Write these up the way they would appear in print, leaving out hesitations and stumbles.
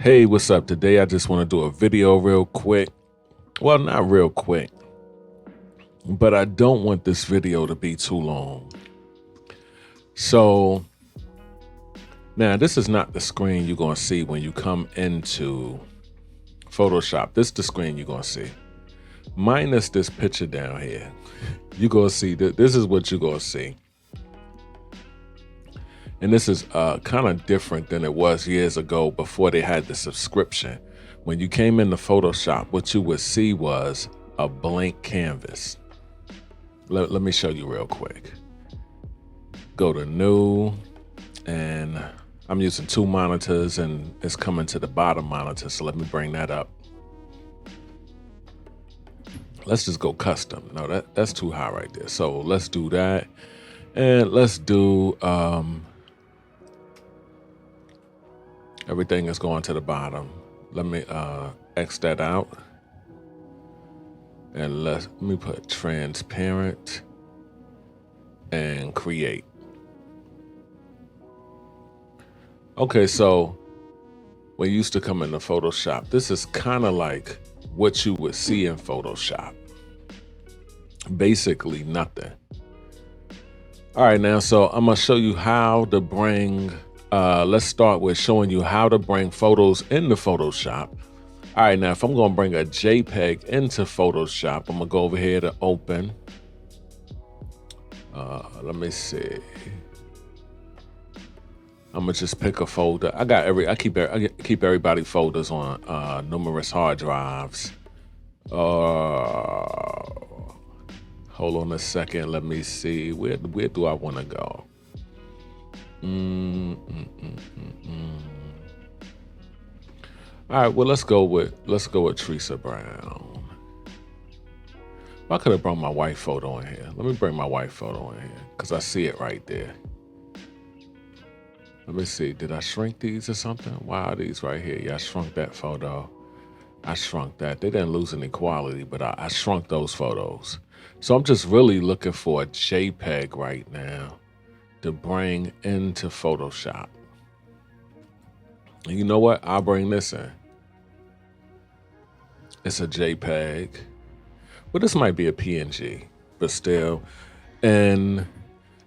Hey, what's up? Today I just want to do a video real quick. Well, not real quick, but I don't want this video to be too long. So now this is not the screen you're going to see when you come into Photoshop. This is the screen you're going to see. Minus this picture down here. You're going to see that this is what you're going to see. And this is kind of different than it was years ago before they had the subscription. When you came into Photoshop, what you would see was a blank canvas. Let me show you real quick. Go to New, and I'm using two monitors, and it's coming to the bottom monitor, so let me bring that up. Let's just go custom. No, that's too high right there. So let's do that, and let's do everything is going to the bottom. Let me X that out. And let me put transparent and create. Okay, so when you used to come into Photoshop, this is kind of like what you would see in Photoshop. Basically nothing. All right, now, so I'm gonna show you how to bring let's start with showing you how to bring photos into Photoshop. All right, now if I'm gonna bring a JPEG into Photoshop, I'm gonna go over here to open. Let me see. I'm gonna just pick a folder. I keep everybody folders on numerous hard drives. Hold on a second. Let me see. Where do I want to go? All right, well, let's go with Teresa Brown. I could have brought my wife photo in here. Let me bring my wife photo in here because I see it right there. Let me see. Did I shrink these or something? Why are these right here? Yeah, I shrunk that photo. I shrunk that. They didn't lose any quality, but I shrunk those photos. So I'm just really looking for a JPEG right now to bring into Photoshop. And you know what? I'll bring this in. It's a JPEG. Well, this might be a PNG, but still. And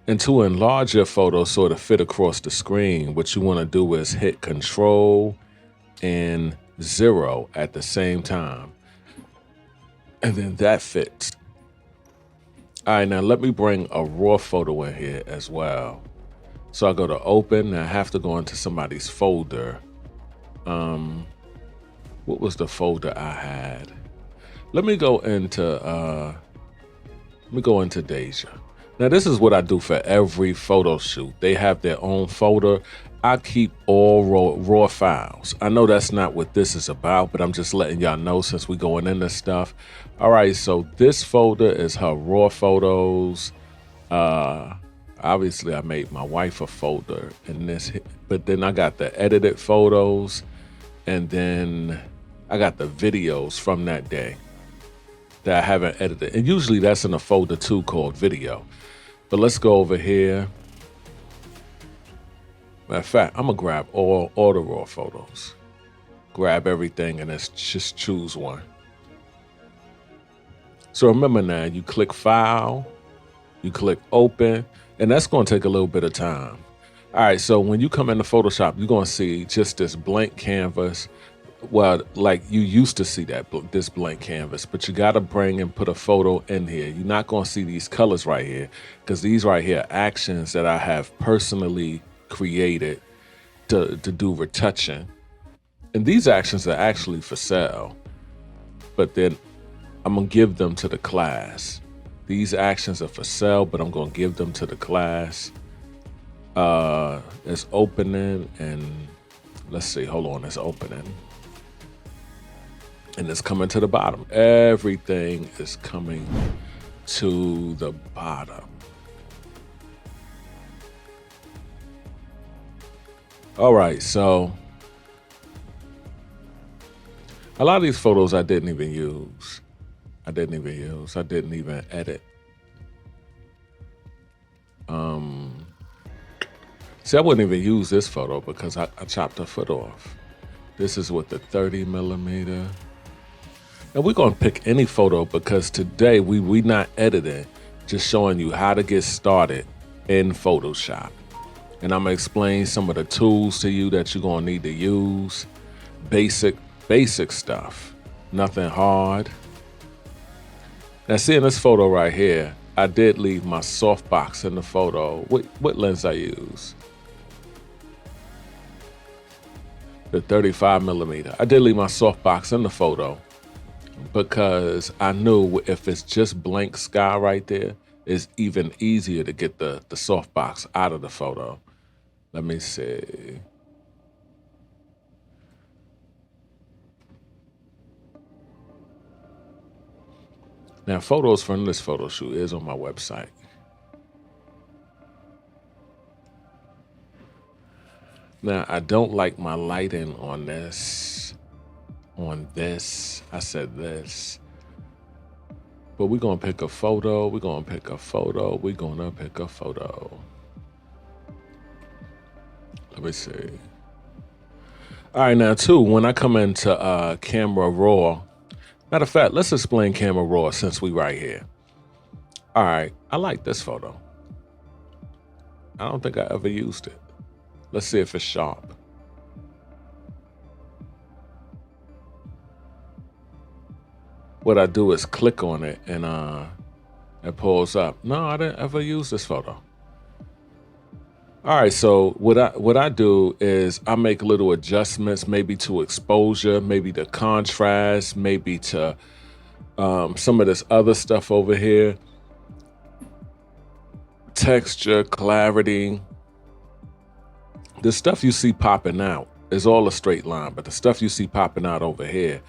to enlarge your photo so to fit across the screen, what you want to do is hit Control and 0 at the same time. And then that fits. All right, now let me bring a raw photo in here as well. So I go to open, and I have to go into somebody's folder. What was the folder I had? Let me go into Deja. Now this is what I do for every photo shoot. They have their own folder. I keep all raw files. I know that's not what this is about, but I'm just letting y'all know since we're going into stuff. All right, so this folder is her raw photos. Obviously I made my wife a folder in this, but then I got the edited photos, and then I got the videos from that day that I haven't edited. And usually that's in a folder too called video. But let's go over here. Matter of fact, I'm gonna grab all the raw photos. Grab everything and let's just choose one. So remember now, you click File, you click Open, and that's gonna take a little bit of time. All right, so when you come into Photoshop, you're gonna see just this blank canvas. Well, like you used to see this blank canvas, but you gotta bring and put a photo in here. You're not gonna see these colors right here because these right here are actions that I have personally created to do retouching. And these actions are actually for sale, but then I'm gonna give them to the class. These actions are for sale, but I'm gonna give them to the class. It's opening, and let's see, hold on, it's opening. And it's coming to the bottom. Everything is coming to the bottom. All right, so a lot of these photos I didn't even use. I didn't even edit. See, I wouldn't even use this photo because I chopped her foot off. This is with the 30 millimeter. And we're gonna pick any photo because today we not editing, just showing you how to get started in Photoshop. And I'm gonna explain some of the tools to you that you're gonna need to use. Basic stuff, nothing hard. Now see in this photo right here, I did leave my softbox in the photo. What lens I use? The 35 millimeter. I did leave my softbox in the photo because I knew if it's just blank sky right there, it's even easier to get the softbox out of the photo. Let me see. Now, photos from this photo shoot is on my website. Now, I don't like my lighting on this. I said this. But we're gonna pick a photo. We're gonna pick a photo. Let me see. All right, now too, when I come into Camera Raw, matter of fact, let's explain Camera Raw since we right here. All right, I like this photo. I don't think I ever used it. Let's see if it's sharp. What I do is click on it and it pulls up. No, I didn't ever use this photo. All right, so what I do is I make little adjustments, maybe to exposure, maybe to contrast, maybe to some of this other stuff over here. Texture, clarity. The stuff you see popping out is all a straight line, but the stuff you see popping out over here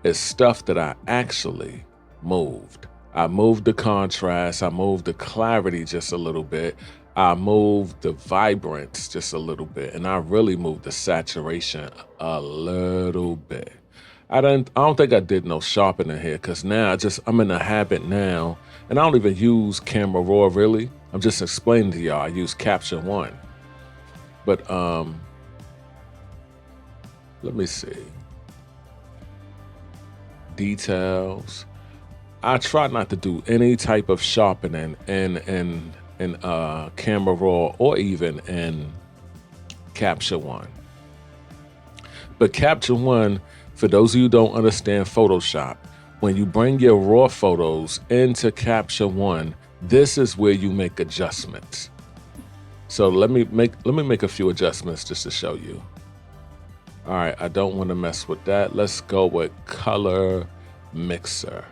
is stuff that I actually moved. I moved the contrast, I moved the clarity just a little bit, I moved the vibrance just a little bit, and I really moved the saturation a little bit. I don't think I did no sharpening here because now I'm in a habit now, and I don't even use Camera Raw really. I'm just explaining to y'all I use Capture One. But let me see. Details. I try not to do any type of sharpening in Camera Raw or even in Capture One. But Capture One, for those of you who don't understand Photoshop, when you bring your raw photos into Capture One, this is where you make adjustments. So let me make a few adjustments just to show you. All right, I don't want to mess with that. Let's go with color mixer.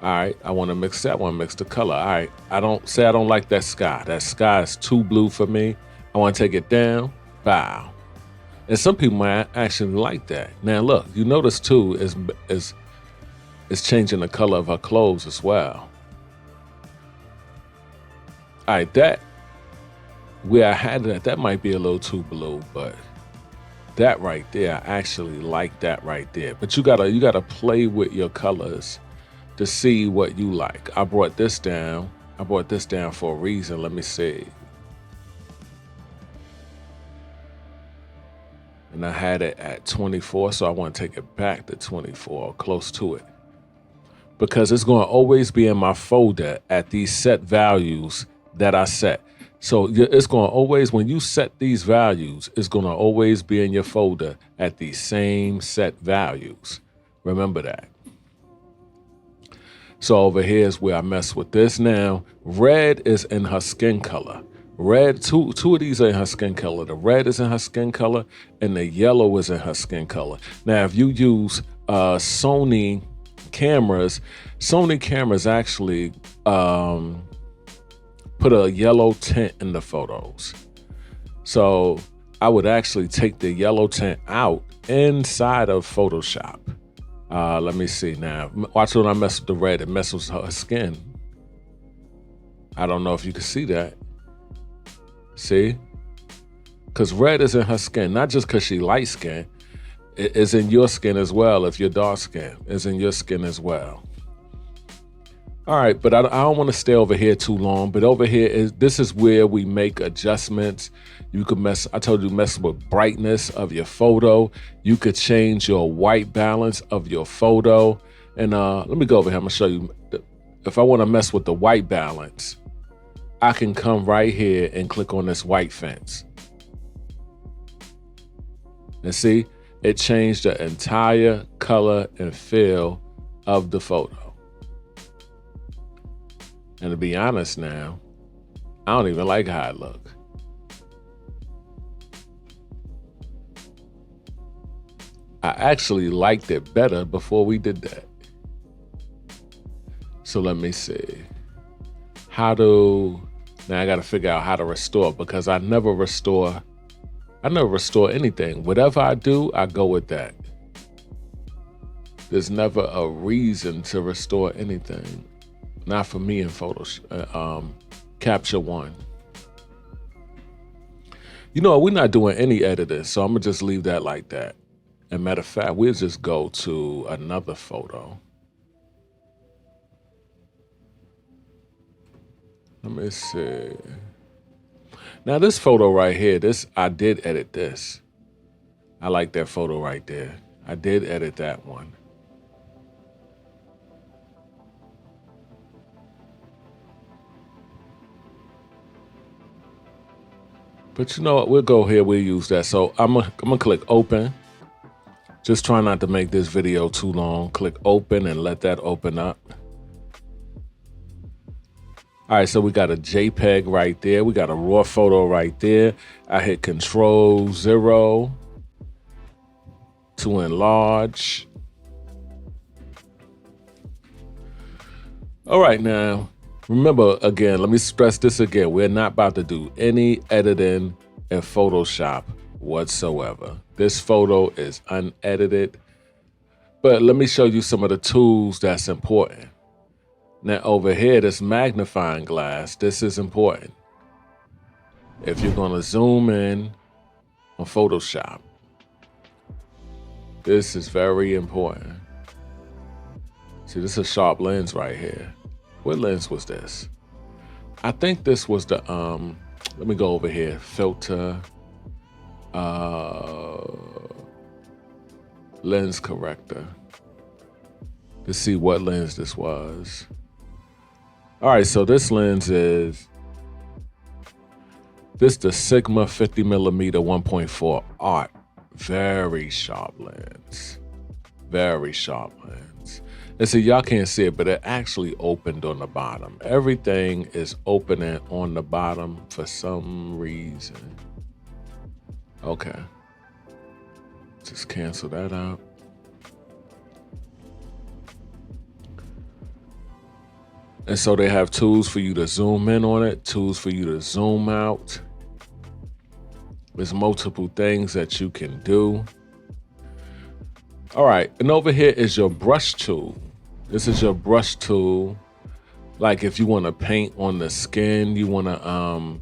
All right, I want to mix that one, mix the color. All right, I don't like that sky. That sky is too blue for me. I want to take it down, bow. And some people might actually like that. Now look, you notice too is changing the color of her clothes as well. All right, that where I had that might be a little too blue, but that right there, I actually like that right there. But you gotta play with your colors to see what you like. I brought this down for a reason. Let me see. And I had it at 24, so I want to take it back to 24, close to it. Because it's going to always be in my folder at these set values that I set. So it's going to always, when you set these values, it's going to always be in your folder at the same set values. Remember that. So over here is where I mess with this now. Red is in her skin color. Red, two of these are in her skin color. The red is in her skin color and the yellow is in her skin color. Now, if you use Sony cameras actually put a yellow tint in the photos. So I would actually take the yellow tint out inside of Photoshop. Let me see now. Watch when I mess with the red, it messes with her skin. I don't know if you can see that. See? Because red is in her skin, not just because she light skin. It is in your skin as well. If you're dark skin, it's in your skin as well. All right, but I don't want to stay over here too long. But over here this is where we make adjustments. You could I told you mess with brightness of your photo. You could change your white balance of your photo. And let me go over here. I'm gonna show you. If I want to mess with the white balance, I can come right here and click on this white fence. And see, it changed the entire color and feel of the photo. And to be honest now, I don't even like how it look. I actually liked it better before we did that. So let me see. Now I gotta figure out how to restore, because I never restore anything. Whatever I do, I go with that. There's never a reason to restore anything. Not for me in Capture One. You know, we're not doing any editing, so I'm gonna just leave that like that. And matter of fact, we'll just go to another photo. Let me see. Now this photo right here, I did edit this. I like that photo right there. I did edit that one. But you know what, we'll go here, we'll use that. So I'm gonna click open. Just try not to make this video too long. Click open and let that open up. All right, so we got a JPEG right there. We got a raw photo right there. I hit Control-0 to enlarge. All right, now, remember, again, let me stress this again. We're not about to do any editing in Photoshop whatsoever. This photo is unedited, but let me show you some of the tools that's important. Now over here, this magnifying glass, this is important. If you're gonna zoom in on Photoshop, this is very important. See, this is a sharp lens right here. What lens was this? I think this was the, let me go over here, filter, lens corrector, to see what lens this was. All right, so this lens is, the Sigma 50mm 1.4 Art. Very sharp lens, very sharp lens. And see, y'all can't see it, but it actually opened on the bottom. Everything is opening on the bottom for some reason. Okay, just cancel that out. And so they have tools for you to zoom in on it, tools for you to zoom out. There's multiple things that you can do. All right, and over here is your brush tool. This is your brush tool. Like if you want to paint on the skin, you want to,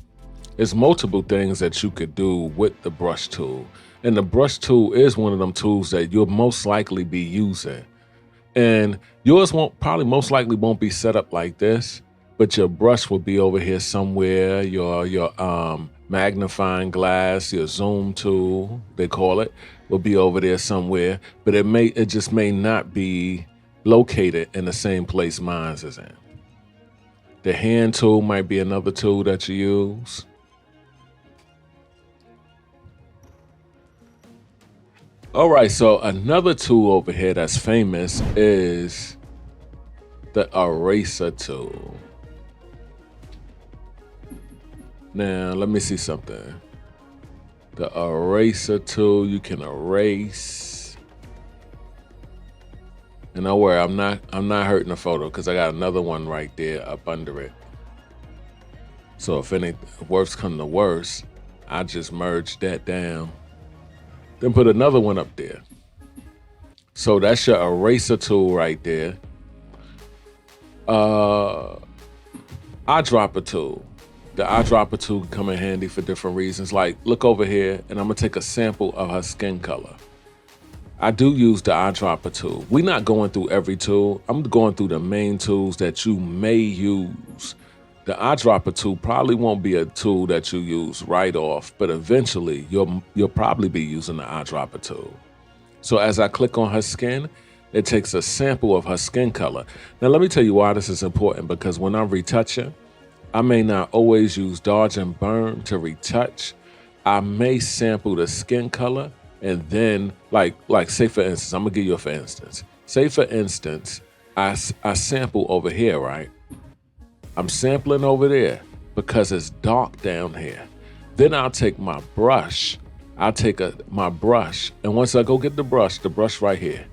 there's multiple things that you could do with the brush tool. And the brush tool is one of them tools that you'll most likely be using. And yours most likely won't be set up like this, but your brush will be over here somewhere. Your magnifying glass, your zoom tool, they call it, will be over there somewhere. But it just may not be located in the same place mine is in. The hand tool might be another tool that you use. All right, so another tool over here that's famous is the eraser tool. Now, let me see something. The eraser tool, you can erase. And don't worry, I'm not hurting the photo because I got another one right there up under it. So if worse come to worse, I just merge that down. Then put another one up there. So that's your eraser tool right there. Eyedropper tool. The eyedropper tool can come in handy for different reasons. Like, look over here, and I'm gonna take a sample of her skin color. I do use the eyedropper tool. We're not going through every tool. I'm going through the main tools that you may use. The eyedropper tool probably won't be a tool that you use right off, but eventually you'll probably be using the eyedropper tool. So as I click on her skin, it takes a sample of her skin color. Now let me tell you why this is important, because when I'm retouching, I may not always use dodge and burn to retouch. I may sample the skin color and then like say for instance, I'm gonna give you a for instance. Say for instance, I sample over here, right? I'm sampling over there because it's dark down here. Then I'll take my brush. My brush, and once I go get the brush right here,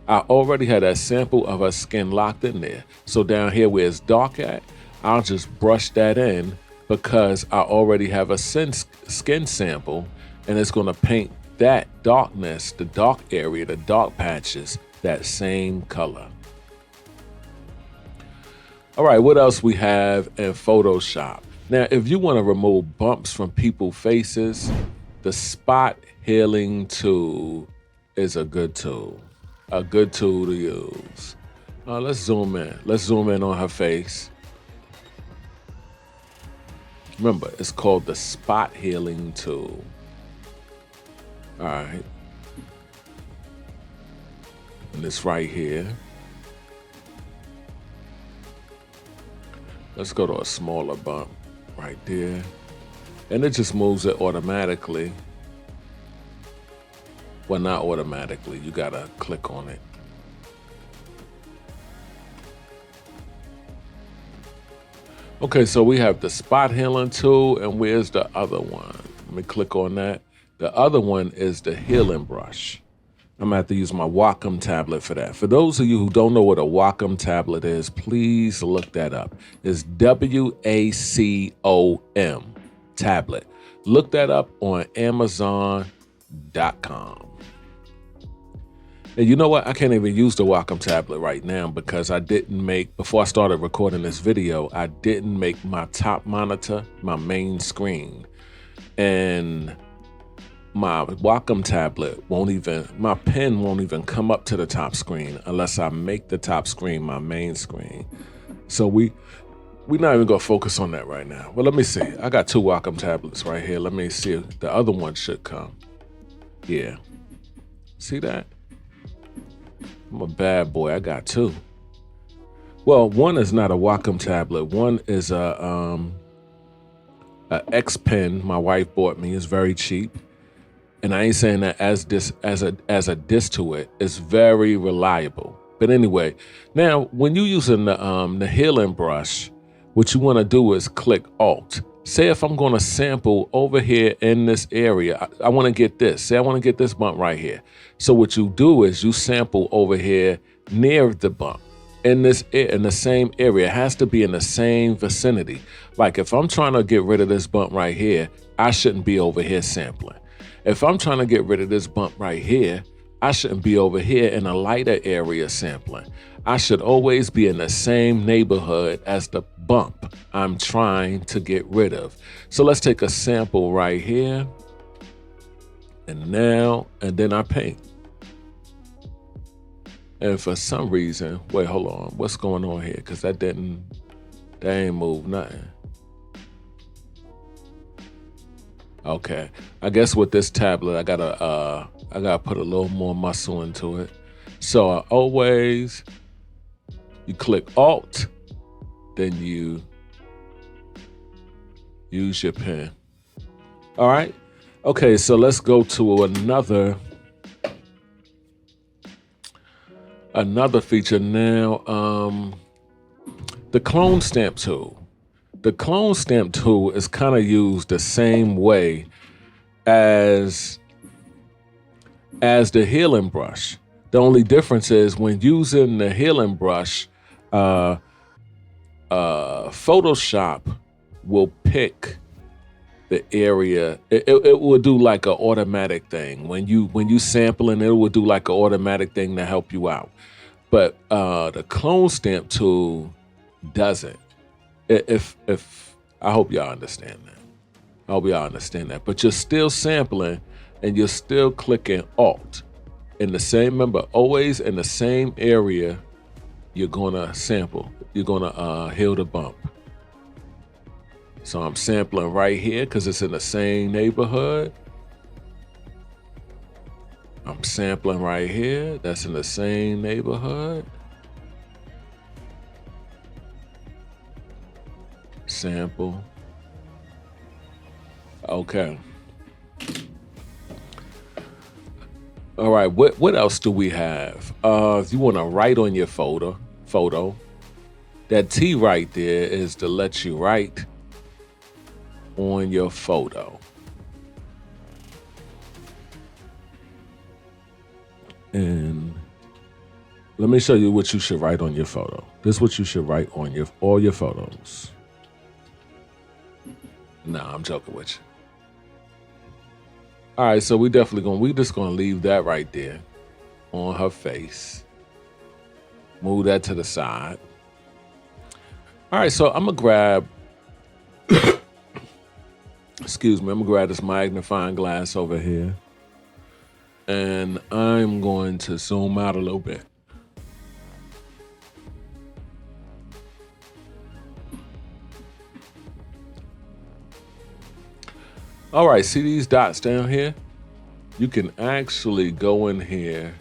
I already had that sample of her skin locked in there. So down here where it's dark at, I'll just brush that in because I already have a skin sample, and it's gonna paint that darkness, the dark area, the dark patches, that same color. All right, what else we have in Photoshop? Now, if you wanna remove bumps from people's faces, the spot healing tool is a good tool to use. Let's zoom in. Let's zoom in on her face. Remember, it's called the spot healing tool. All right. And it's right here. Let's go to a smaller bump right there. And it just moves it automatically. Well, not automatically. You gotta click on it. Okay, so we have the spot healing tool, and where's the other one? Let me click on that. The other one is the healing brush. I'm gonna have to use my Wacom tablet for that. For those of you who don't know what a Wacom tablet is, please look that up. It's WACOM, tablet. Look that up on Amazon.com. And you know what? I can't even use the Wacom tablet right now because before I started recording this video, I didn't make my top monitor my main screen. And my Wacom tablet my pen won't even come up to the top screen unless I make the top screen my main screen. So we're not even gonna focus on that right now. Well, let me see. I got two Wacom tablets right here. Let me see if the other one should come. Yeah. See that? I'm a bad boy. I got two. Well, one is not a Wacom tablet. One is a X pen my wife bought me. It's very cheap. And I ain't saying that as a diss to it. It's very reliable. But anyway, now when you're using the healing brush, what you want to do is click Alt. Say if I'm going to sample over here in this area, I want to get this. Say I want to get this bump right here. So what you do is you sample over here near the bump in the same area. It has to be in the same vicinity. Like if I'm trying to get rid of this bump right here, I shouldn't be over here sampling. If I'm trying to get rid of this bump right here, I shouldn't be over here in a lighter area sampling. I should always be in the same neighborhood as the bump I'm trying to get rid of. So let's take a sample right here. And then I paint. And for some reason, wait, hold on. What's going on here? Because that ain't moved nothing. Okay, I guess with this tablet, I gotta put a little more muscle into it. So you click Alt, then you use your pen. All right. Okay, so let's go to another feature now. The clone stamp tool. The clone stamp tool is kind of used the same way as the healing brush. The only difference is when using the healing brush, Photoshop will pick the area. It will do like an automatic thing. When you sampling, it will do like an automatic thing to help you out. But the clone stamp tool doesn't. If I hope y'all understand that. I hope y'all understand that. But you're still sampling and you're still clicking Alt. In the same, remember, always in the same area, you're gonna sample. You're gonna heal the bump. So I'm sampling right here because it's in the same neighborhood. I'm sampling right here. That's in the same neighborhood. Sample. Okay. All right, what else do we have? If you want to write on your photo, that T right there is to let you write on your photo. And let me show you what you should write on your photo. This is what you should write on all your photos. Nah, I'm joking with you. All right, so we just gonna leave that right there on her face. Move that to the side. All right, so I'm gonna grab, excuse me, I'm gonna grab this magnifying glass over here. And I'm going to zoom out a little bit. All right, see these dots down here? You can actually go in here.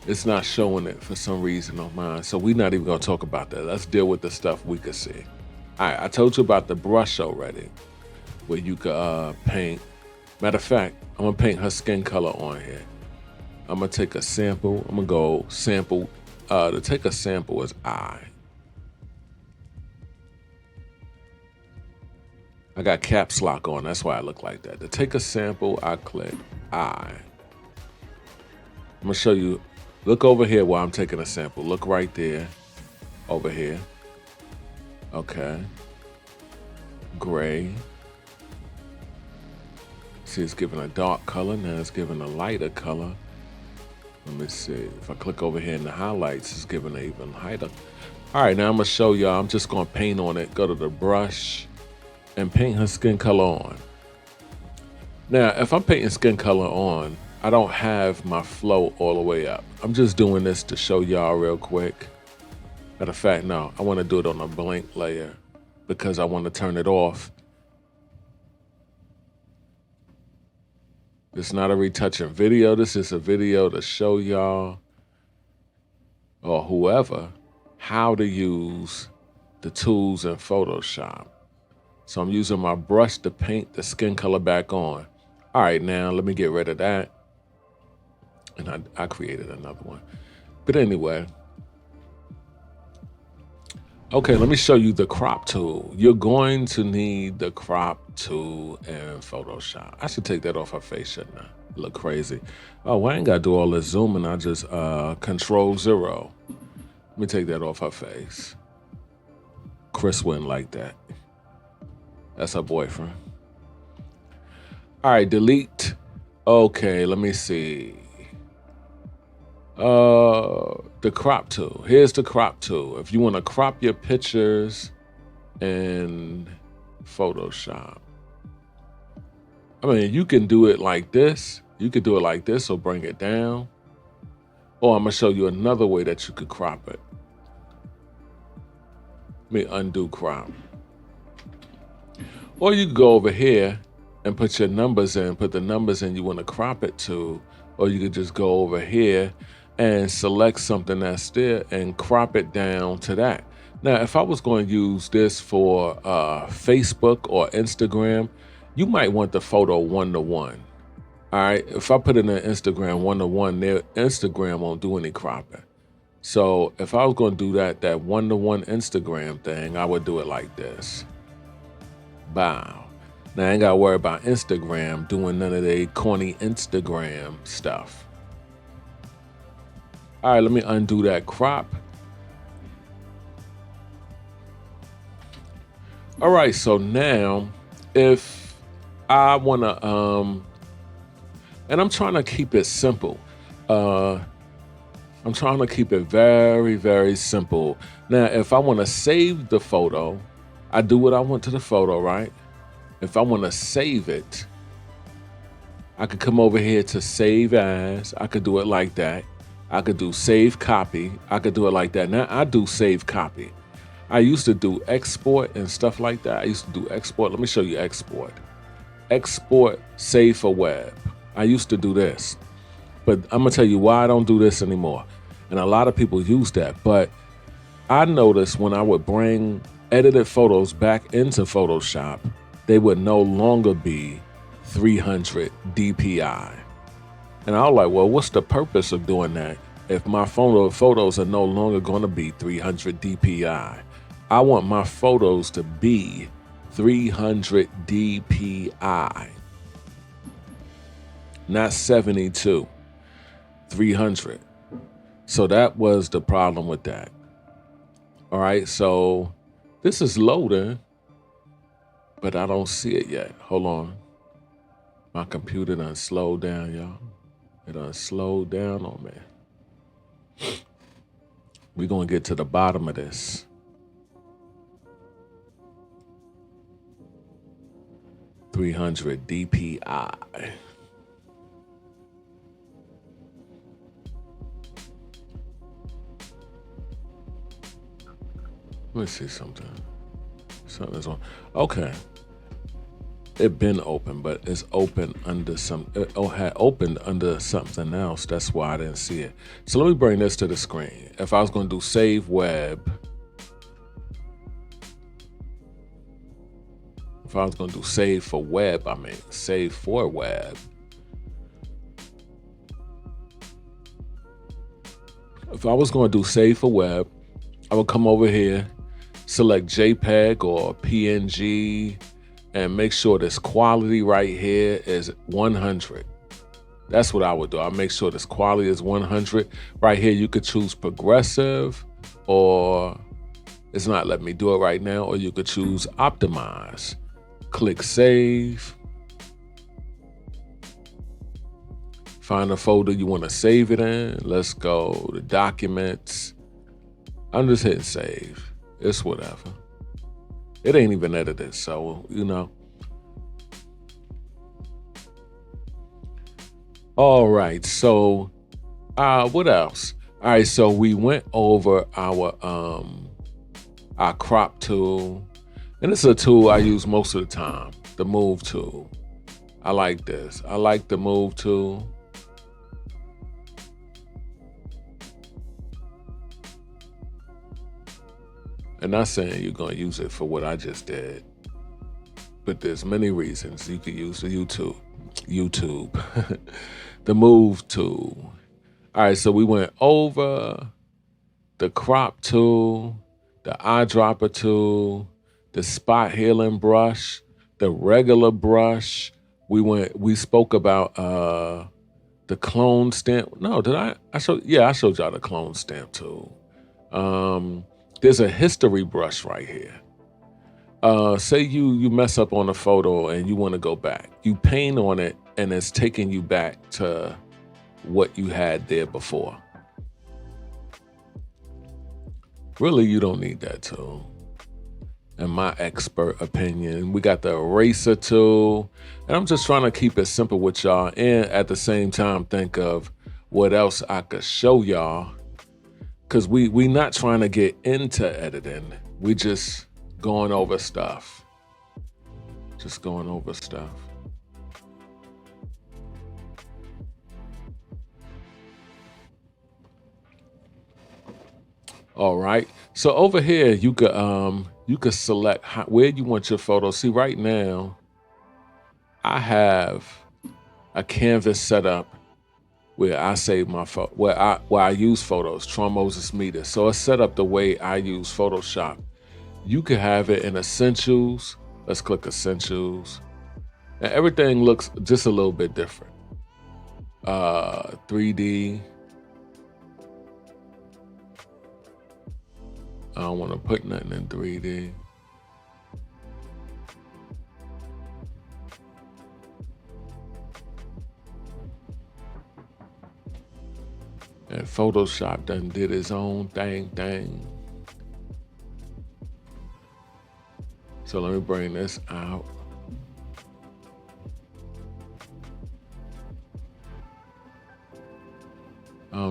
It's not showing it for some reason on mine, so we're not even gonna talk about that. Let's deal with the stuff we could see. All right, I told you about the brush already, where you could paint. Matter of fact, I'm gonna paint her skin color on here. I'm gonna take a sample. I'm gonna go sample. To take a sample is I. I got caps lock on, that's why I look like that. To take a sample, I click I. I'm gonna show you, look over here while I'm taking a sample. Look right there, over here. Okay. Gray. See, it's giving a dark color, now it's giving a lighter color. Let me see, if I click over here in the highlights, it's giving an even lighter. All right, now I'm gonna show y'all, I'm just gonna paint on it, go to the brush, and paint her skin color on. Now, if I'm painting skin color on, I don't have my flow all the way up. I'm just doing this to show y'all real quick. Matter of fact, no, I wanna do it on a blank layer because I wanna turn it off. It's not a retouching video. This is a video to show y'all or whoever how to use the tools in Photoshop. So I'm using my brush to paint the skin color back on. All right, now let me get rid of that. And I created another one. But anyway. Okay, let me show you the crop tool. You're going to need the crop tool in Photoshop. I should take that off her face, shouldn't I? Look crazy. Oh, I ain't gotta do all this zooming. I just Control 0. Let me take that off her face. Chris wouldn't like that. That's her boyfriend. All right, delete. Okay, let me see. The crop tool. Here's the crop tool. If you want to crop your pictures in Photoshop. I mean, you can do it like this. You could do it like this or bring it down. Or I'm gonna show you another way that you could crop it. Let me undo crop. Or you can go over here and put your numbers in, put the numbers in you want to crop it to, or you could just go over here and select something that's there and crop it down to that. Now, if I was going to use this for Facebook or Instagram, you might want the photo 1:1. All right, if I put it in Instagram 1:1, their Instagram won't do any cropping. So if I was going to do that 1:1 Instagram thing, I would do it like this. Bow. Now I ain't gotta worry about Instagram doing none of the corny Instagram stuff. All right, let me undo that crop. All right, so now if I wanna, and I'm trying to keep it simple. I'm trying to keep it very, very simple. Now, if I wanna save the photo, I do what I want to the photo, right? If I want to save it, I could come over here to save as. I could do it like that. I could do save copy. I could do it like that. Now I do save copy. I used to do export and stuff like that. I used to do export. Let me show you export. Export, save for web. I used to do this, but I'm gonna tell you why I don't do this anymore. And a lot of people use that, but I noticed when I would bring edited photos back into Photoshop, they would no longer be 300 DPI. And I was like, well, what's the purpose of doing that if my photos are no longer gonna be 300 DPI? I want my photos to be 300 DPI, not 72, 300. So that was the problem with that. All right, so this is loading, but I don't see it yet. Hold on. My computer done slowed down, y'all. It done slowed down on me. We're gonna get to the bottom of this. .300 DPI. Let me see something. Something's on. Okay. It been open, but it's open under some. It had opened under something else. That's why I didn't see it. So let me bring this to the screen. If I was going to do save web, if I was going to do save for web, I mean save for web. If I was going to do save for web, I would come over here, select JPEG or PNG, and make sure this quality right here is 100. That's what I would do. I'll make sure this quality is 100. Right here, you could choose progressive, or it's not letting me do it right now, or you could choose optimize. Click save. Find a folder you want to save it in. Let's go to documents. I'm just hitting save. It's whatever. It ain't even edited, so, you know. All right, so what else? All right, so we went over our crop tool, and this is a tool I use most of the time, the move tool. I like this. I like the move tool. And not saying you're gonna use it for what I just did, but there's many reasons you could use the YouTube, the move tool. All right, so we went over the crop tool, the eyedropper tool, the spot healing brush, the regular brush. We spoke about the clone stamp. No, did I showed y'all the clone stamp tool. There's a history brush right here. Say you mess up on a photo and you want to go back. You paint on it and it's taking you back to what you had there before. Really, you don't need that tool. In my expert opinion, we got the eraser tool, and I'm just trying to keep it simple with y'all, and at the same time think of what else I could show y'all. Because we not trying to get into editing. We just going over stuff. Just going over stuff. All right. So over here, you could select where you want your photo. See, right now, I have a canvas set up where I save my where I use photos, Tron Moses Meter. So it's set up the way I use Photoshop. You can have it in Essentials. Let's click Essentials. And everything looks just a little bit different. 3D. I don't want to put nothing in 3D. And Photoshop done did its own thing. So let me bring this out.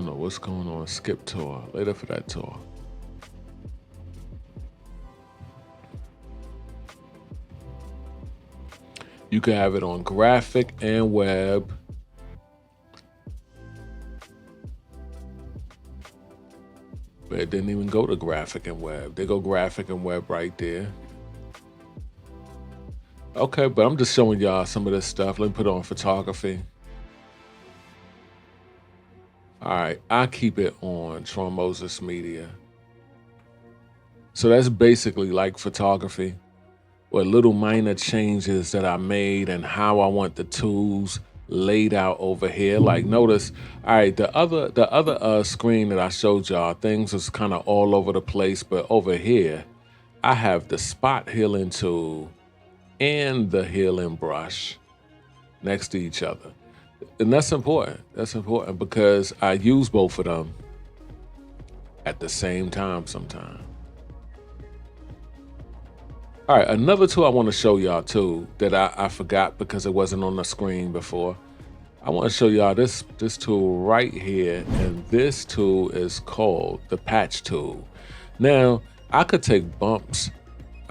don't know what's going on. Skip tour. Later for that tour. You can have it on graphic and web. But it didn't even go to graphic and web. They go graphic and web right there. Okay, but I'm just showing y'all some of this stuff. Let me put it on photography. All right, I keep it on Tron Moses Media. So that's basically like photography, or little minor changes that I made and how I want the tools laid out over here. Like notice, all right, the other screen that I showed y'all, things was kind of all over the place, but over here, I have the spot healing tool and the healing brush next to each other. And that's important. That's important because I use both of them at the same time sometimes. All right, another tool I want to show y'all too that I forgot because it wasn't on the screen before. I want to show y'all this tool right here, and this tool is called the patch tool. Now, I could take bumps.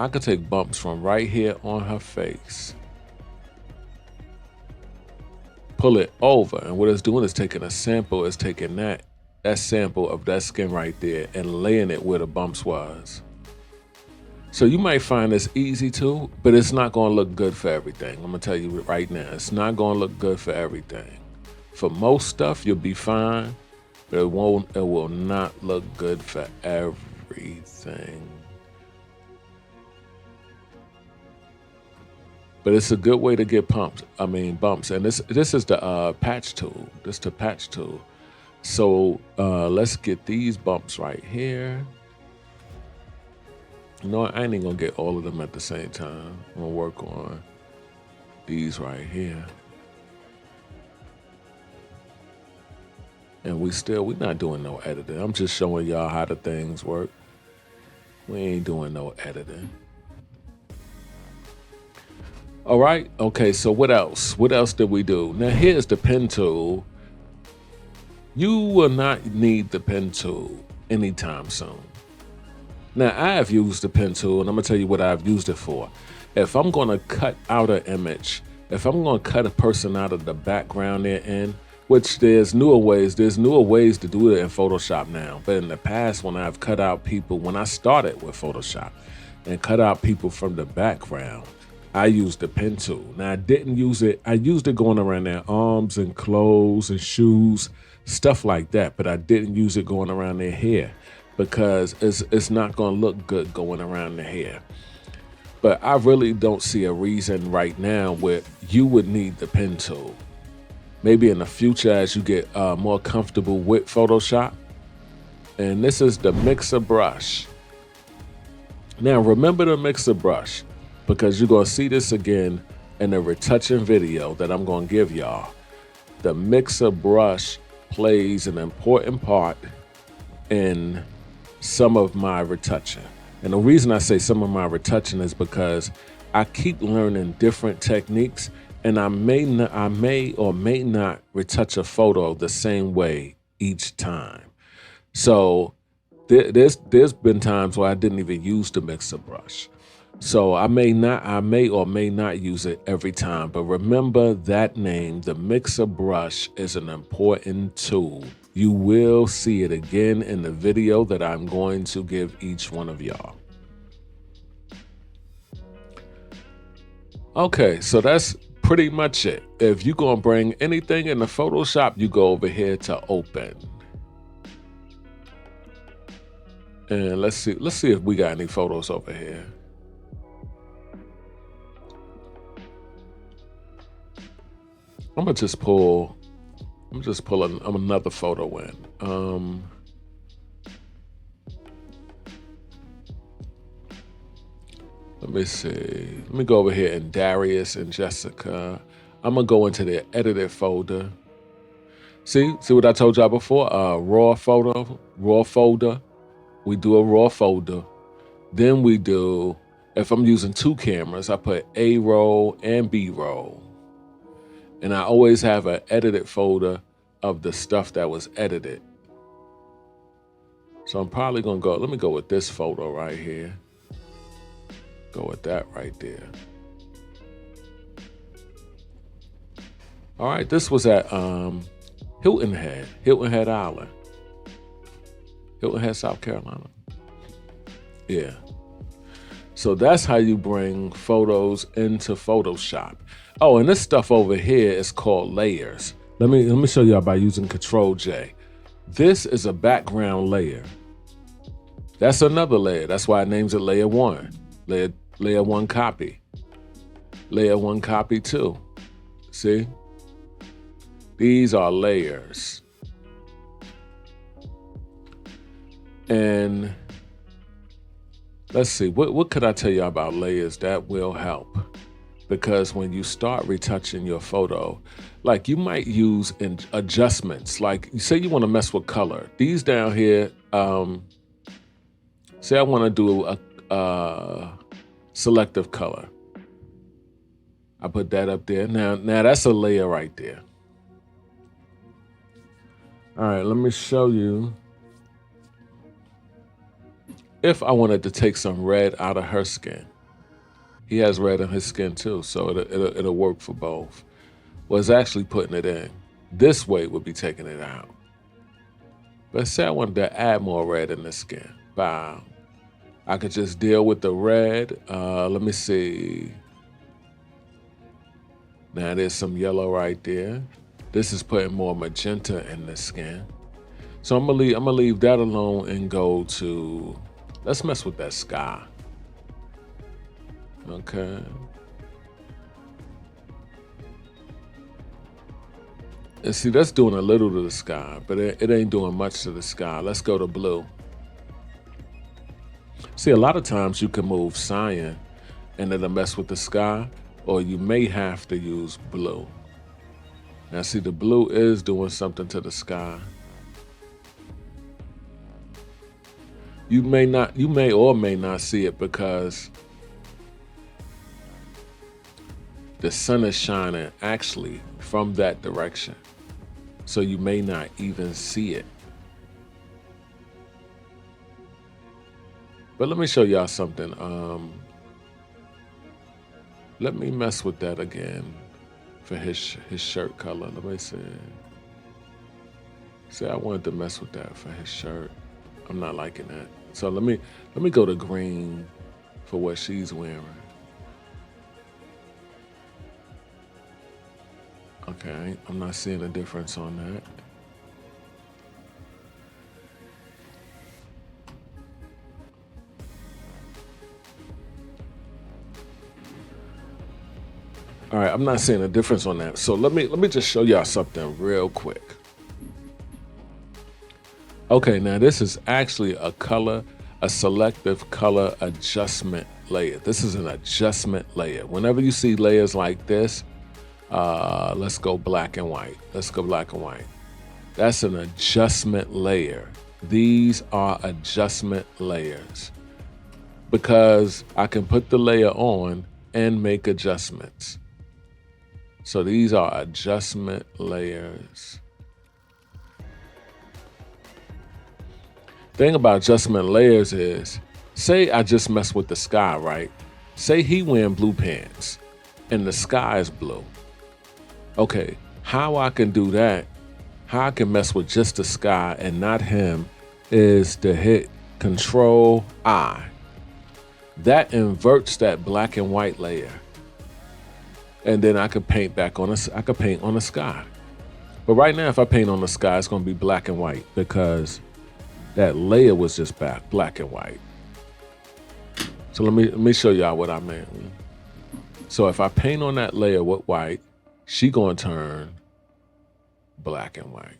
I could take bumps from right here on her face, pull it over, and what it's doing is taking a sample, it's taking that sample of that skin right there and laying it where the bumps was. So you might find this easy too, but it's not going to look good for everything. I'm going to tell you right now, it's not going to look good for everything. For most stuff, you'll be fine, but it will not look good for everything. But it's a good way to get bumps. And this is the patch tool. This is the patch tool. So let's get these bumps right here. No, I ain't gonna get all of them at the same time. I'm gonna work on these right here. And we're not doing no editing. I'm just showing y'all how the things work. We ain't doing no editing. All right, okay, so what else? What else did we do? Now here's the pen tool. You will not need the pen tool anytime soon. Now, I have used the pen tool, and I'm going to tell you what I've used it for. If I'm going to cut out an image, if I'm going to cut a person out of the background they're in, which there's newer ways to do it in Photoshop now. But in the past, when I've cut out people, when I started with Photoshop and cut out people from the background, I used the pen tool. Now, I didn't use it. I used it going around their arms and clothes and shoes, stuff like that. But I didn't use it going around their hair, because it's not going to look good going around the hair. But I really don't see a reason right now where you would need the pen tool. Maybe in the future as you get more comfortable with Photoshop. And this is the mixer brush. Now remember the mixer brush, because you're going to see this again in the retouching video that I'm going to give y'all. The mixer brush plays an important part in some of my retouching. And the reason I say some of my retouching is because I keep learning different techniques, and I may or may not retouch a photo the same way each time. So there's been times where I didn't even use the mixer brush. So I may or may not use it every time, but remember that name, the mixer brush, is an important tool. You will see it again in the video that I'm going to give each one of y'all. Okay, so that's pretty much it. If you're gonna bring anything in the Photoshop, you go over here to open. And let's see if we got any photos over here. I'm gonna just pull another photo in. Let me see. Let me go over here in Darius and Jessica. I'm gonna go into the edited folder. See what I told y'all before? Raw folder. We do a raw folder. Then we do, if I'm using two cameras, I put A roll and B roll. And I always have an edited folder of the stuff that was edited. So I'm probably gonna go, let me go with this photo right here. Go with that right there. All right, this was at Hilton Head Island. Hilton Head, South Carolina. Yeah. So that's how you bring photos into Photoshop. Oh, and this stuff over here is called layers. Let me show y'all by using Control J. This is a background layer. That's another layer. That's why it names it layer 1. Layer 1 copy. Layer 1 copy 2. See? These are layers. And let's see, what could I tell you about layers that will help? Because when you start retouching your photo, like you might use adjustments. Like you say you want to mess with color. These down here, say I want to do a selective color. I put that up there. Now that's a layer right there. All right, let me show you. If I wanted to take some red out of her skin, he has red in his skin too, so it'll work for both. Well, it's actually putting it in. This way would be taking it out. But say I wanted to add more red in the skin. Wow. I could just deal with the red. Let me see. Now there's some yellow right there. This is putting more magenta in the skin. So I'm gonna leave that alone and go to, let's mess with that sky. Okay. And see, that's doing a little to the sky, but it ain't doing much to the sky. Let's go to blue. See, a lot of times you can move cyan and it'll mess with the sky, or you may have to use blue. Now see, the blue is doing something to the sky. You may or may not see it because the sun is shining actually from that direction. So you may not even see it. But let me show y'all something. Let me mess with that again for his shirt color. Let me see. See, I wanted to mess with that for his shirt. I'm not liking that. So let me go to green for what she's wearing. Okay, I'm not seeing a difference on that. All right, I'm not seeing a difference on that. So let me just show y'all something real quick. Okay, now this is actually a selective color adjustment layer. This is an adjustment layer. Whenever you see layers like this, let's go black and white. Let's go black and white. That's an adjustment layer. These are adjustment layers because I can put the layer on and make adjustments. So these are adjustment layers. Thing about adjustment layers is, say I just mess with the sky, right? Say he wearing blue pants and the sky is blue. Okay, how I can do that, how I can mess with just the sky and not him, is to hit Control I. That inverts that black and white layer. And then I could paint back on I could paint on the sky. But right now, if I paint on the sky, it's gonna be black and white because that layer was just black and white. So let me show y'all what I mean. So if I paint on that layer with white, she gonna turn black and white.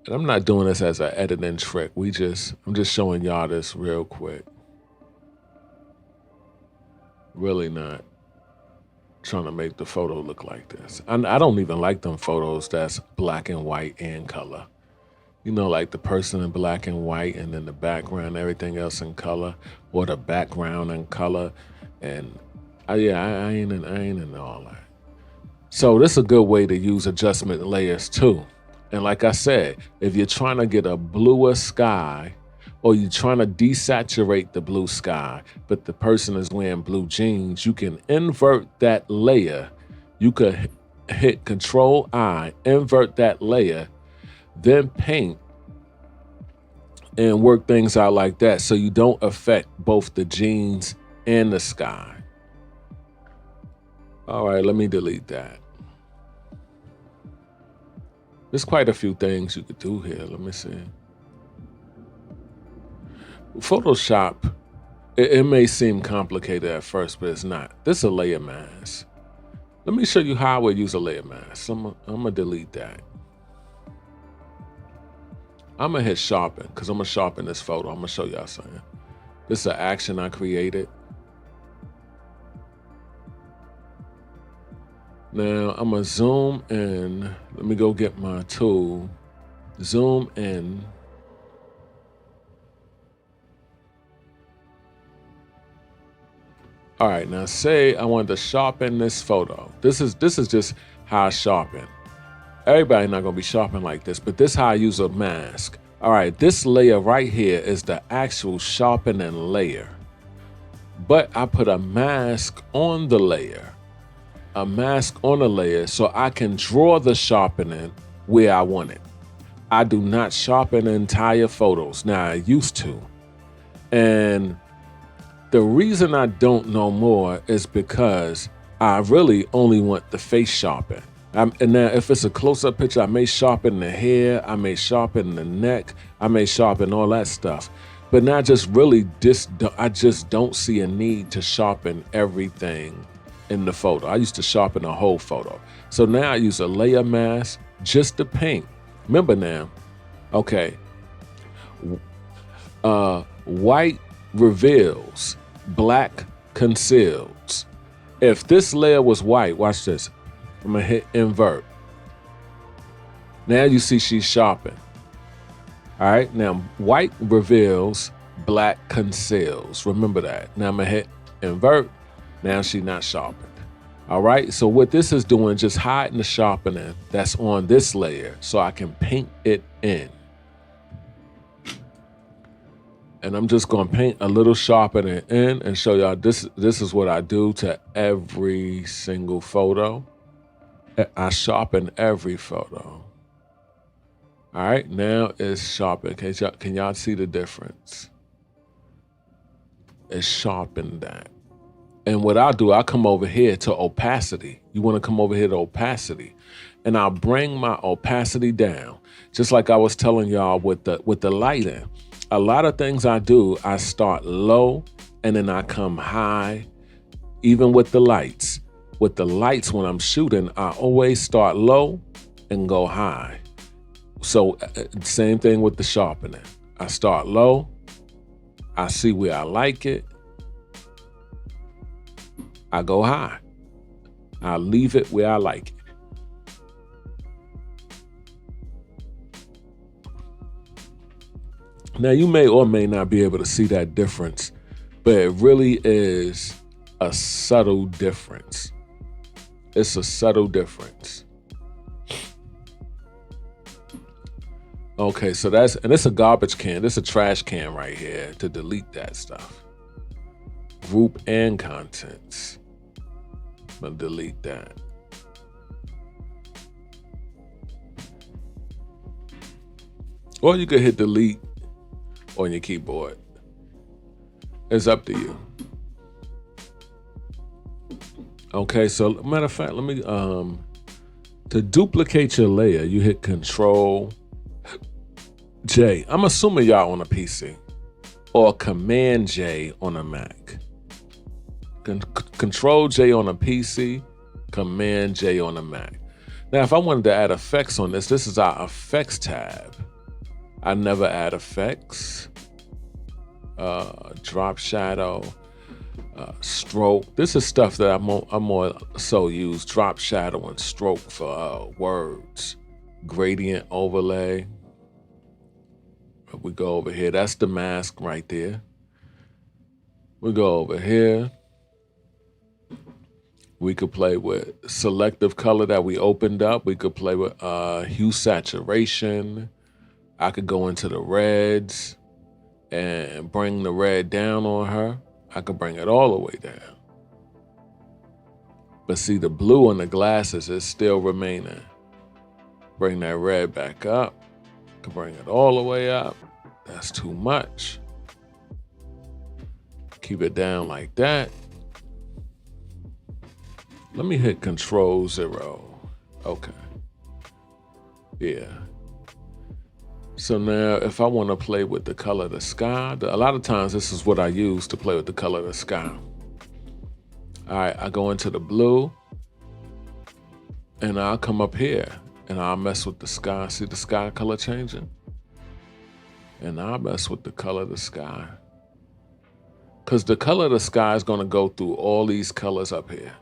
And I'm not doing this as an editing trick. I'm just showing y'all this real quick. Really not trying to make the photo look like this. I don't even like them photos that's black and white and color. You know, like the person in black and white and then the background, everything else in color, or the background in color. And I ain't in all that. So this is a good way to use adjustment layers too. And like I said, if you're trying to get a bluer sky, or you're trying to desaturate the blue sky, but the person is wearing blue jeans, you can invert that layer. You could hit Control I, invert that layer, then paint and work things out like that so you don't affect both the jeans and the sky. All right, let me delete that. There's quite a few things you could do here. Let me see. Photoshop, it may seem complicated at first, but it's not. This is a layer mask. Let me show you how I would use a layer mask. I'm gonna delete that. I'm gonna hit sharpen because I'm gonna sharpen this photo. I'm gonna show y'all something. This is an action I created. Now I'm gonna zoom in. Let me go get my tool. Zoom in. All right, now say I wanted to sharpen this photo. This is just how I sharpen. Everybody not gonna be sharpening like this, but this is how I use a mask. All right, this layer right here is the actual sharpening layer. But I put a mask on the layer. A mask on a layer so I can draw the sharpening where I want it. I do not sharpen entire photos. Now I used to. And the reason I don't know more is because I really only want the face sharpen. And now if it's a close-up picture, I may sharpen the hair, I may sharpen the neck, I may sharpen all that stuff. But now I just don't see a need to sharpen everything in the photo. I used to sharpen a whole photo. So now I use a layer mask just to paint. Remember now, okay, white reveals, black conceals. If this layer was white, watch this. I'm gonna hit invert. Now you see she's sharpened. All right, now white reveals, black conceals. Remember that. Now I'm gonna hit invert. Now she's not sharpened. All right, so what this is doing, just hiding the sharpening that's on this layer so I can paint it in. And I'm just gonna paint a little sharpening in and show y'all this is what I do to every single photo. I sharpen every photo. All right, now it's sharpened. Can y'all see the difference? It's sharpened that. And what I'll do, I'll come over here to opacity. You wanna come over here to opacity. And I'll bring my opacity down. Just like I was telling y'all with the lighting. A lot of things I do, I start low and then I come high, even with the lights. With the lights, when I'm shooting, I always start low and go high. So same thing with the sharpening. I start low, I see where I like it, I go high. I leave it where I like it. Now, you may or may not be able to see that difference, but it really is a subtle difference. It's a subtle difference. Okay, so it's a garbage can. This is a trash can right here to delete that stuff. Group and contents. I'm gonna delete that. Or you could hit delete on your keyboard. It's up to you. Okay, so matter of fact, let me to duplicate your layer, you hit Control J. I'm assuming y'all on a PC or Command J on a Mac. Control J on a PC, Command J on a Mac. Now, if I wanted to add effects on this is our effects tab. I never add effects. Drop shadow, stroke. This is stuff that I'm more so use. Drop shadow and stroke for words. Gradient overlay. We go over here. That's the mask right there. We go over here. We could play with selective color that we opened up. We could play with hue saturation. I could go into the reds and bring the red down on her. I could bring it all the way down. But see, the blue on the glasses is still remaining. Bring that red back up. Could bring it all the way up. That's too much. Keep it down like that. Let me hit Control 0. Okay. Yeah. So now if I want to play with the color of the sky, a lot of times this is what I use to play with the color of the sky. All right, I go into the blue and I'll come up here and I'll mess with the sky. See the sky color changing? And I'll mess with the color of the sky. Because the color of the sky is going to go through all these colors up here.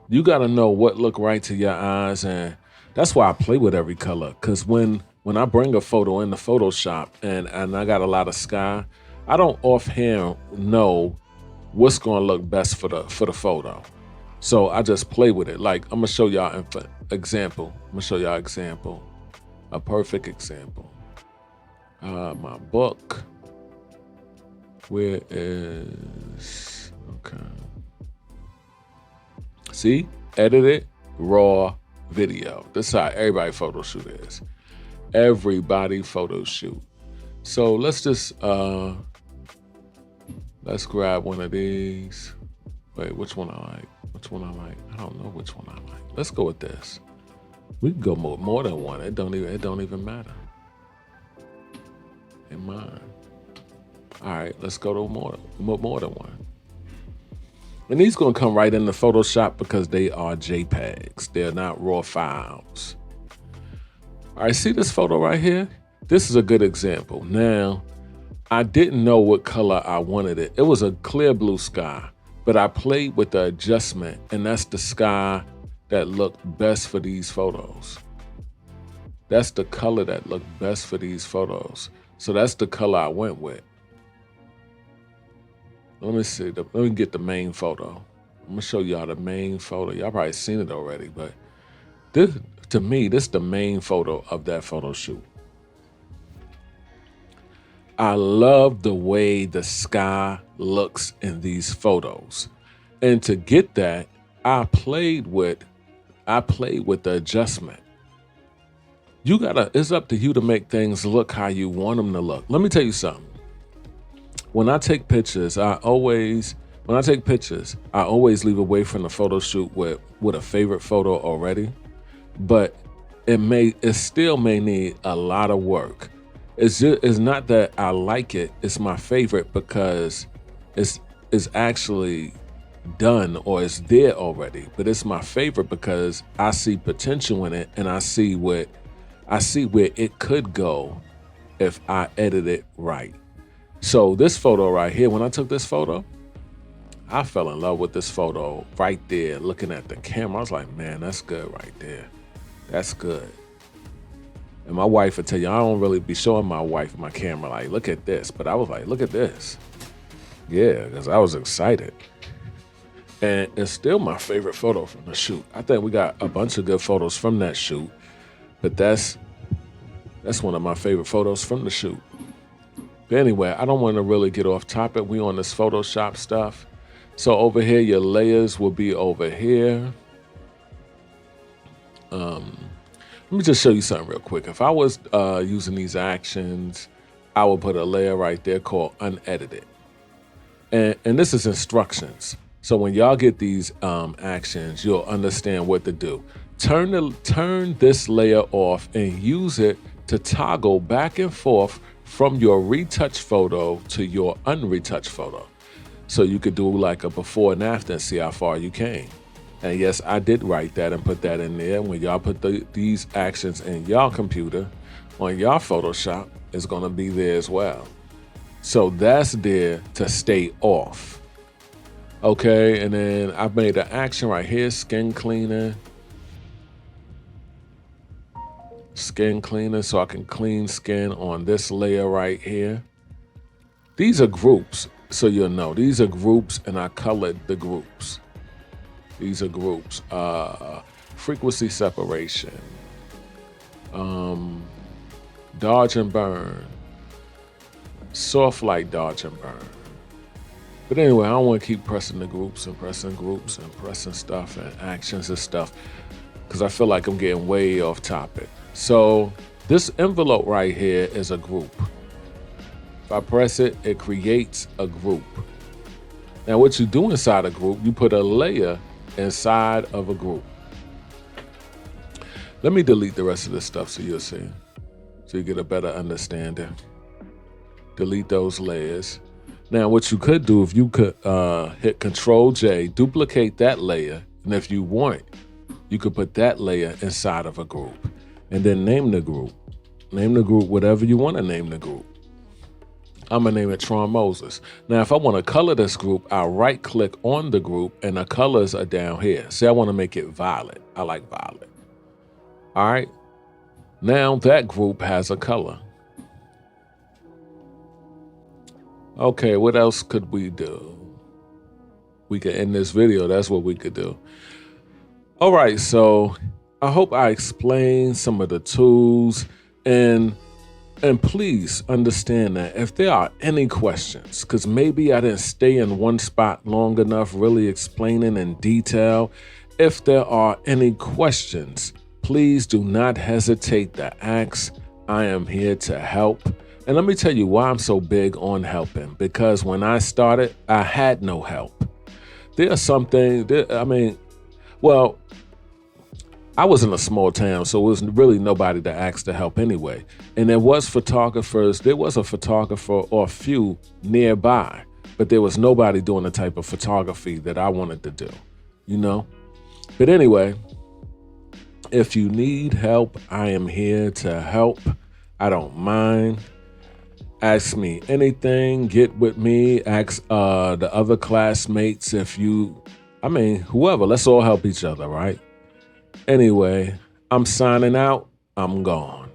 You got to know what look right to your eyes, and that's why I play with every color. Because when I bring a photo in the Photoshop and I got a lot of sky, I don't offhand know what's going to look best for the photo. So I just play with it. Like, I'm going to show y'all an example. A perfect example. My book. Where is, okay. See, edited, raw video. This is how everybody photo shoot is. Everybody photo shoot. So let's just, let's grab one of these. Wait, which one I like? I don't know which one I like. Let's go with this. We can go more than one. It don't even matter. In mine. All right, let's go to more than one. And these gonna come right into Photoshop because they are JPEGs. They're not raw files. All right, see this photo right here? This is a good example. Now, I didn't know what color I wanted it. It was a clear blue sky, but I played with the adjustment, and that's the sky that looked best for these photos. That's the color that looked best for these photos. So that's the color I went with. Let me see, let me get the main photo. I'm gonna show y'all the main photo. Y'all probably seen it already, but this, to me, this is the main photo of that photo shoot. I love the way the sky looks in these photos. And to get that, I played with the adjustment. It's up to you to make things look how you want them to look. Let me tell you something. When I take pictures, I always leave away from the photo shoot with a favorite photo already, but it still may need a lot of work. It's not that I like it, it's my favorite because it's actually done or it's there already, but it's my favorite because I see potential in it and I see where it could go if I edit it right. So this photo right here, when I took this photo, I fell in love with this photo right there, looking at the camera. I was like, man, that's good right there. That's good. And my wife would tell you, I don't really be showing my wife my camera, like, look at this. But I was like, look at this. Yeah, because I was excited. And it's still my favorite photo from the shoot. I think we got a bunch of good photos from that shoot, but that's one of my favorite photos from the shoot. But anyway, I don't want to really get off topic. We on this Photoshop stuff. So over here, your layers will be over here. Let me just show you something real quick. If I was using these actions, I would put a layer right there called unedited. And this is instructions. So when y'all get these actions, you'll understand what to do. Turn this layer off and use it to toggle back and forth from your retouch photo to your unretouched photo. So you could do like a before and after and see how far you came. And yes, I did write that and put that in there. When y'all put these actions in y'all computer, on y'all Photoshop, it's gonna be there as well. So that's there to stay off. Okay, and then I've made an action right here, skin cleaner. Skin cleaner, so I can clean skin on this layer right here. These are groups, so you'll know. These are groups, and I colored the groups. These are groups. Frequency separation. Dodge and burn. Soft light dodge and burn. But anyway, I don't want to keep pressing the groups and pressing stuff and actions and stuff, because I feel like I'm getting way off topic. So this envelope right here is a group. If I press it, it creates a group. Now what you do inside a group, you put a layer inside of a group. Let me delete the rest of this stuff so you'll see, so you get a better understanding. Delete those layers. Now, what you could do, if you could hit Control J, duplicate that layer, and if you want, you could put that layer inside of a group, and then name the group. Name the group whatever you want to name the group. I'm gonna name it Tron Moses. Now, if I want to color this group, I'll right-click on the group, and the colors are down here. See, I want to make it violet. I like violet. All right. Now that group has a color. Okay, what else could we do? We could end this video. That's what we could do. All right, so I hope I explained some of the tools, and please understand that if there are any questions, because maybe I didn't stay in one spot long enough really explaining in detail, if there are any questions, please do not hesitate to ask. I am here to help. And let me tell you why I'm so big on helping, because when I started, I had no help. There are some things, I was in a small town, so it was really nobody to ask to help anyway. And there was photographers, there was a photographer or a few nearby, but there was nobody doing the type of photography that I wanted to do, you know? But anyway, if you need help, I am here to help. I don't mind. Ask me anything, get with me, ask the other classmates whoever, let's all help each other, right? Anyway, I'm signing out. I'm gone.